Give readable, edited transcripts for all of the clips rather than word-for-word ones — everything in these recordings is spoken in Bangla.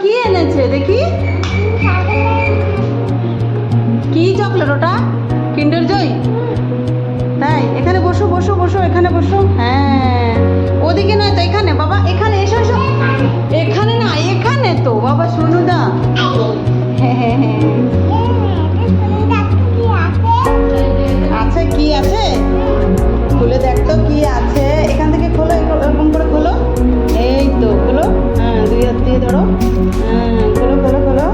কি এনেছে দেখি? কি চকলেট ওটা? কিন্ডার জয়? তাই, এখানে বসো বসো বসো, এখানে বসো। হ্যাঁ, ওদিকে নয় তো, এখানে বাবা, এখানে এসো এসো। এখানে না, এখানে তো বাবা, শোনো দা। হ্যাঁ হ্যাঁ হ্যাঁ, আছে কি আছে? খুলে দেখ তো কি আছে। এখান থেকে খোলো, এরকম করে খোলো। এই তো খোলো। হ্যাঁ, দুই হাত দিয়ে ধরো। হ্যাঁ, খোলো খোলো খোলো।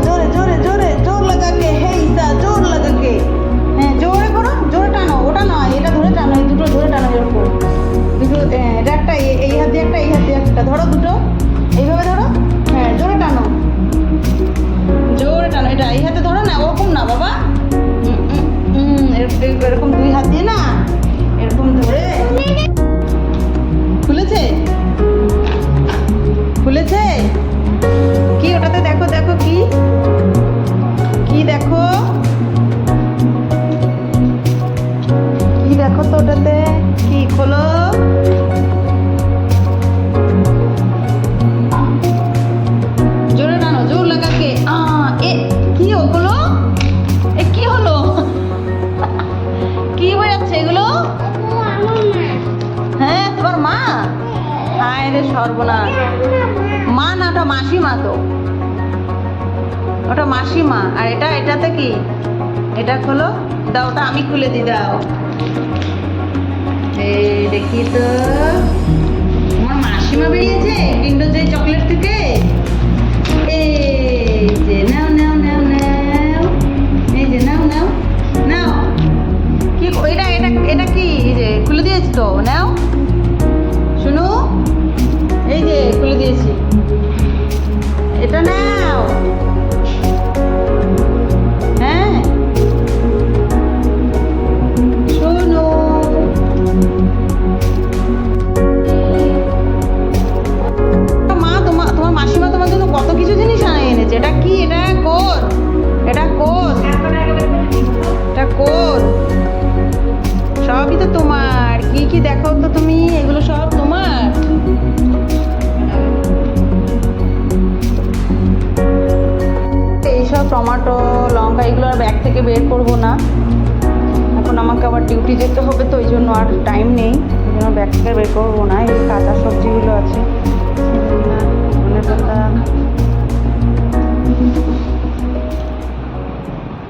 জোরে জোরে জোরে, জোর লাগাকে। হে ঈশা, জোর লাগাকে। হ্যাঁ, জোরে করো, জোরে টানো। ওটা নয়, এটা ধরে টানো, এই দুটো ধরে টানো এরকম। দুটো, এটা একটা, এই হাত দিয়ে একটা, এই হাত দিয়ে একটা। ধরো দুটো, এইভাবে ধরো। হ্যাঁ, জোরে টানো, জোরে টানো। এটা এই হাতে ধরো না, ওরকম না বাবা। এরকম দুই হাত দিয়ে না, এরকম ধরে। খুলেছে, খুলেছে। কি ওটাতে দেখো, দেখো কি কি দেখো, কি দেখো তো ওটাতে কি? খোলো, জোরে টানো, জোর লাগাকে। এ কি হলো? এ কি হলো? কি বোঝাচ্ছে এগুলো? হ্যাঁ, তোমার মা? হায় রে সর্বনাশ, মা না, ওটা মাসিমা তো, ওটা মাসিমা। আর এটা, এটাতে কি? এটা খোলো দাও, ওটা আমি খুলে দিই, দাও। এই দেখি তো, আমার মাসিমা বেরিয়েছে কিন্ডার জয় চকলেট থেকে। এই যে নাও নাও নাও নাও, এই যে নাও নাও নাও। কি এটা, এটা এটা কি? এই যে খুলে দিয়েছি তো, নাও। শুনো, এই যে খুলে দিয়েছি, এটা নাও। হ্যাঁ, শোনো, মা তোমার মাসিমা তোমার জন্য কত কিছু জিনিস এনেছে। এটা কি? এটা কোন? এটা কোন? এটা কোন? সবই তো তোমার। কি কি দেখো তো তুমি, এগুলো সব তোমার। এইসব টমেটো, লঙ্কা এগুলো আর ব্যাগ থেকে বের করবো না। এখন আমাকে আবার ডিউটি যেতে হবে, তো ওই জন্য আর টাইম নেই, ওই জন্য ব্যাগ থেকে বের করবো না। এই কাঁচা সবজিগুলো আছে, ধনে পাতা,